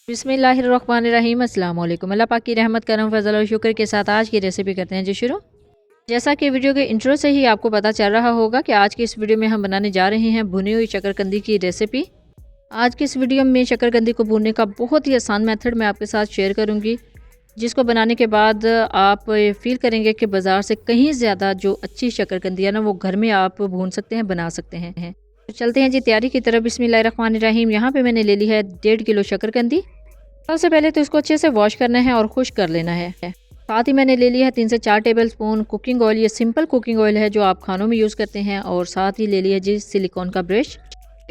बिस्मिल्लाहिर्रहमानिर्रहीम। अस्सलाम वालेकुम। अल्लाह पाक की रहमत करम फजल और शुक्र के साथ आज की रेसिपी करते हैं जी शुरू। जैसा कि वीडियो के इंट्रो से ही आपको पता चल रहा होगा कि आज की इस वीडियो में हम बनाने जा रहे हैं भुनी हुई शकरकंदी की रेसिपी। आज की इस वीडियो में शकरकंदी को भूनने का बहुत ही आसान मेथड मैं आपके साथ शेयर करूँगी, जिसको बनाने के बाद आप फील करेंगे कि बाज़ार से कहीं ज़्यादा जो अच्छी शकरकंदी है ना वो घर में आप भून सकते हैं, बना सकते हैं। तो चलते हैं जी तैयारी की तरफ। बिस्मिल्लाहिर्रहमानिर्रहीम। यहाँ पे मैंने ले ली है 1.5 किलो शकरकंदी। सबसे पहले तो इसको अच्छे से वॉश करना है और खुश्क कर लेना है। साथ ही मैंने ले लिया है 3 से 4 टेबल स्पून कुकिंग ऑयल। ये सिंपल कुकिंग ऑयल है जो आप खानों में यूज़ करते हैं। और साथ ही ले लिया जी सिलिकॉन का ब्रश।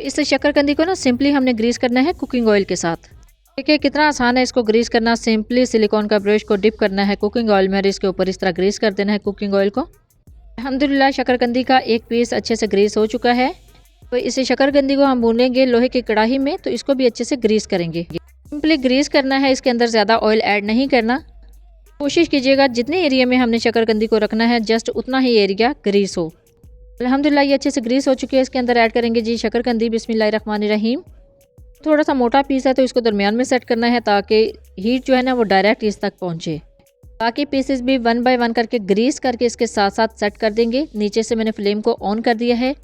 इस शकरकंदी को ना सिंपली हमने ग्रीस करना है कुकिंग ऑयल के साथ। देखिए कितना आसान है इसको ग्रीस करना। सिंपली सिलिकॉन का ब्रश को डिप करना है कुकिंग ऑयल में और इसके ऊपर इस तरह ग्रीस कर देना है कुकिंग ऑयल को। अल्हम्दुलिल्लाह शकरकंदी का एक पीस अच्छे से ग्रीस हो चुका है। तो इस शकरकंदी को हम भूनेंगे लोहे की कढ़ाई में, तो इसको भी अच्छे से ग्रीस करेंगे। सिंपली ग्रीस करना है, इसके अंदर ज़्यादा ऑयल ऐड नहीं करना। कोशिश कीजिएगा जितने एरिया में हमने शकरकंदी को रखना है जस्ट उतना ही एरिया ग्रीस हो। अल्हम्दुलिल्लाह ये अच्छे से ग्रीस हो चुकी है। इसके अंदर ऐड करेंगे जी शकरकंदी। बिस्मिल्लाहिर्रहमानिर्रहीम। थोड़ा सा मोटा पीस है तो इसको दरमियान में सेट करना है ताकि हीट जो है ना वो डायरेक्ट इस तक पहुँचे। बाकी पीसेस भी 1 बाय 1 करके ग्रीस करके इसके साथ साथ सेट कर देंगे। नीचे से मैंने फ्लेम को ऑन कर दिया है।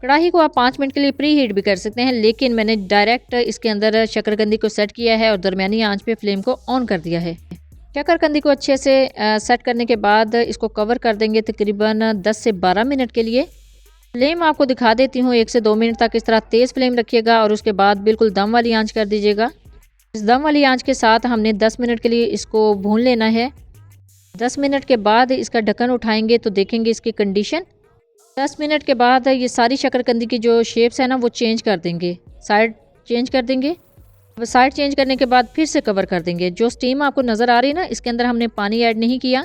कढ़ाई को आप 5 मिनट के लिए प्री हीट भी कर सकते हैं, लेकिन मैंने डायरेक्ट इसके अंदर शकरकंदी को सेट किया है और दरमियानी आंच पे फ्लेम को ऑन कर दिया है। शकरकंदी को अच्छे से सेट करने के बाद इसको कवर कर देंगे तकरीबन 10 से 12 मिनट के लिए। फ्लेम आपको दिखा देती हूँ, 1 से 2 मिनट तक इस तरह तेज़ फ्लेम रखिएगा और उसके बाद बिल्कुल दम वाली आंच कर दीजिएगा। इस दम वाली आंच के साथ हमने 10 मिनट के लिए इसको भून लेना है। 10 मिनट के बाद इसका ढक्कन उठाएंगे तो देखेंगे इसकी कंडीशन। 10 मिनट के बाद ये सारी शकरकंदी की जो शेप्स है ना वो चेंज कर देंगे, साइड चेंज कर देंगे। अब साइड चेंज करने के बाद फिर से कवर कर देंगे। जो स्टीम आपको नज़र आ रही है ना, इसके अंदर हमने पानी ऐड नहीं किया।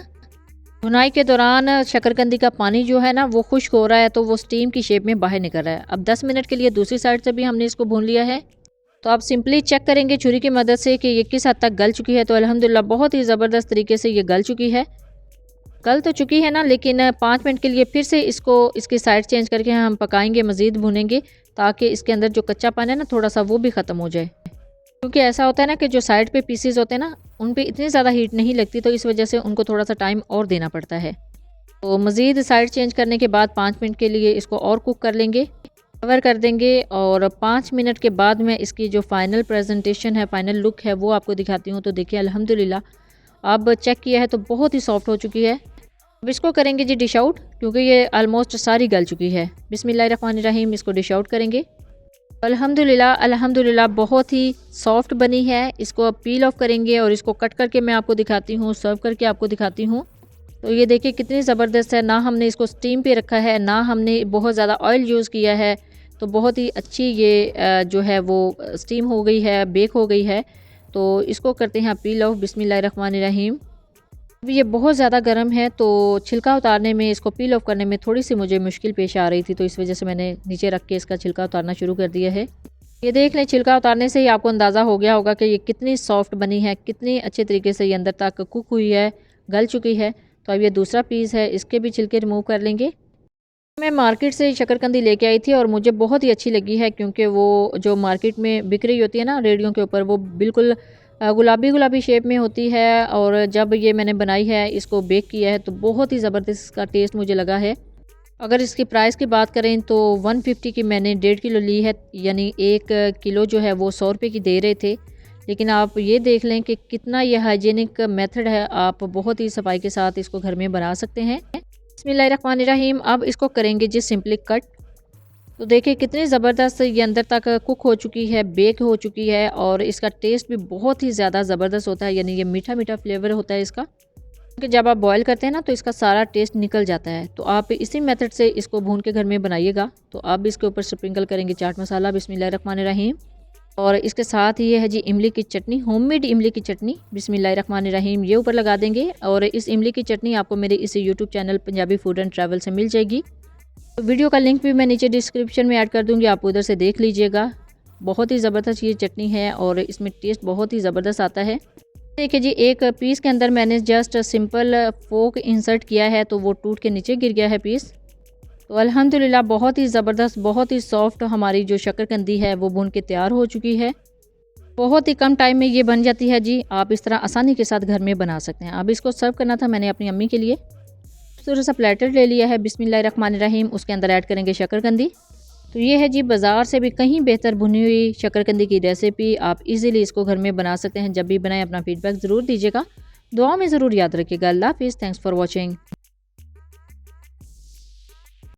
भुनाई के दौरान शकरकंदी का पानी जो है ना वो खुश्क हो रहा है तो वो स्टीम की शेप में बाहर निकल रहा है। अब 10 मिनट के लिए दूसरी साइड से भी हमने इसको भून लिया है। तो आप सिंपली चेक करेंगे छुरी की मदद से कि ये किस हद तक गल चुकी है। तो अल्हम्दुलिल्लाह बहुत ही ज़बरदस्त तरीके से ये गल चुकी है। गल तो चुकी है ना, लेकिन 5 मिनट के लिए फिर से इसको इसकी साइड चेंज करके हम पकाएंगे, मज़ीद भुनेंगे ताकि इसके अंदर जो कच्चापन है ना थोड़ा सा वो भी ख़त्म हो जाए। क्योंकि ऐसा होता है ना कि जो साइड पे पीसेस होते हैं ना उन पे इतनी ज़्यादा हीट नहीं लगती, तो इस वजह से उनको थोड़ा सा टाइम और देना पड़ता है। तो मज़ीद साइड चेंज करने के बाद 5 मिनट के लिए इसको और कुक कर लेंगे, कवर कर देंगे। और 5 मिनट के बाद मैं इसकी जो फ़ाइनल प्रेजेंटेशन है, फ़ाइनल लुक है वो आपको दिखाती हूँ। तो देखिए अल्हम्दुलिल्लाह अब चेक किया है तो बहुत ही सॉफ्ट हो चुकी है। अब इसको करेंगे जी डिश आउट, क्योंकि ये ऑलमोस्ट सारी गल चुकी है। बिस्मिल्लाहिर्रहमानिर्रहीम। इसको डिश आउट करेंगे। अल्हम्दुलिल्लाह अल्हम्दुलिल्लाह बहुत ही सॉफ्ट बनी है। इसको अब पील ऑफ करेंगे और इसको कट करके मैं आपको दिखाती हूँ, सर्व करके आपको दिखाती हूँ। तो ये देखिए कितनी ज़बरदस्त है। ना हमने इसको स्टीम पे रखा है, ना हमने बहुत ज़्यादा ऑयल यूज़ किया है। तो बहुत ही अच्छी ये जो है वो स्टीम हो गई है, बेक हो गई है। तो इसको करते हैं पील ऑफ। बिस्मिल्लाहिर्रहमानिर्रहीम। अब ये बहुत ज़्यादा गर्म है तो छिलका उतारने में, इसको पील ऑफ करने में थोड़ी सी मुझे मुश्किल पेश आ रही थी, तो इस वजह से मैंने नीचे रख के इसका छिलका उतारना शुरू कर दिया है। ये देख लें, छिलका उतारने से ही आपको अंदाज़ा हो गया होगा कि ये कितनी सॉफ्ट बनी है, कितनी अच्छे तरीके से ये अंदर तक कुक हुई है, गल चुकी है। तो अब ये दूसरा पीस है, इसके भी छिलके रिमूव कर लेंगे। मैं मार्केट से शकरकंदी लेके आई थी और मुझे बहुत ही अच्छी लगी है, क्योंकि वो जो मार्केट में बिक रही होती है ना रेडियो के ऊपर, वो बिल्कुल गुलाबी गुलाबी शेप में होती है। और जब ये मैंने बनाई है, इसको बेक किया है, तो बहुत ही ज़बरदस्त इसका टेस्ट मुझे लगा है। अगर इसकी प्राइस की बात करें तो 150 की मैंने 1.5 किलो ली है, यानी 1 किलो जो है वो 100 रुपये की दे रहे थे। लेकिन आप ये देख लें कि कितना ये हाइजीनिक मेथड है, आप बहुत ही सफाई के साथ इसको घर में बना सकते हैं। बिस्मिल्लाहिर्रहमानिर्रहीम। अब इसको करेंगे जी सिंपली कट। तो देखिए कितनी ज़बरदस्त ये अंदर तक कुक हो चुकी है, बेक हो चुकी है और इसका टेस्ट भी बहुत ही ज़्यादा ज़बरदस्त होता है, यानी ये मीठा मीठा फ्लेवर होता है इसका। क्योंकि जब आप बॉयल करते हैं ना तो इसका सारा टेस्ट निकल जाता है। तो आप इसी मेथड से इसको भून के घर में बनाइएगा। तो आप इसके ऊपर स्प्रिंकल करेंगे चाट मसाला। बिस्मिल्लाहिर्रहमानिर्रहीम। और इसके साथ ये है जी इमली की चटनी, होममेड इमली की चटनी। बिस्मिल्लाहिर्रहमानिर्रहीम। ये ऊपर लगा देंगे। और इस इमली की चटनी आपको मेरे इस YouTube channel Punjabi food and travel से मिल जाएगी। तो वीडियो का लिंक भी मैं नीचे डिस्क्रिप्शन में ऐड कर दूंगी, आप उधर से देख लीजिएगा। बहुत ही ज़बरदस्त ये चटनी है और इसमें टेस्ट बहुत ही ज़बरदस्त आता है। देखिए जी, एक पीस के अंदर मैंने जस्ट सिंपल फोक इंसर्ट किया है तो वो टूट के नीचे गिर गया है पीस। तो अल्हम्दुलिल्लाह बहुत ही ज़बरदस्त, बहुत ही सॉफ्ट हमारी जो शकरकंदी है वो भून के तैयार हो चुकी है। बहुत ही कम टाइम में ये बन जाती है जी। आप इस तरह आसानी के साथ घर में बना सकते हैं। अब इसको सर्व करना था मैंने अपनी अम्मी के लिए। थोड़ा सा प्लेटर ले लिया है। बिस्मिल्लाहिर्रहमानिर्रहीम। उसके अंदर ऐड करेंगे शकरकंदी। तो ये है जी बाज़ार से भी कहीं बेहतर भुनी हुई शकरकंदी की रेसिपी। आप इजीली इसको घर में बना सकते हैं। जब भी बनाएं अपना फीडबैक ज़रूर दीजिएगा। दुआ में ज़रूर याद रखिएगा। अल्लाह हाफिज़। Thanks for watching.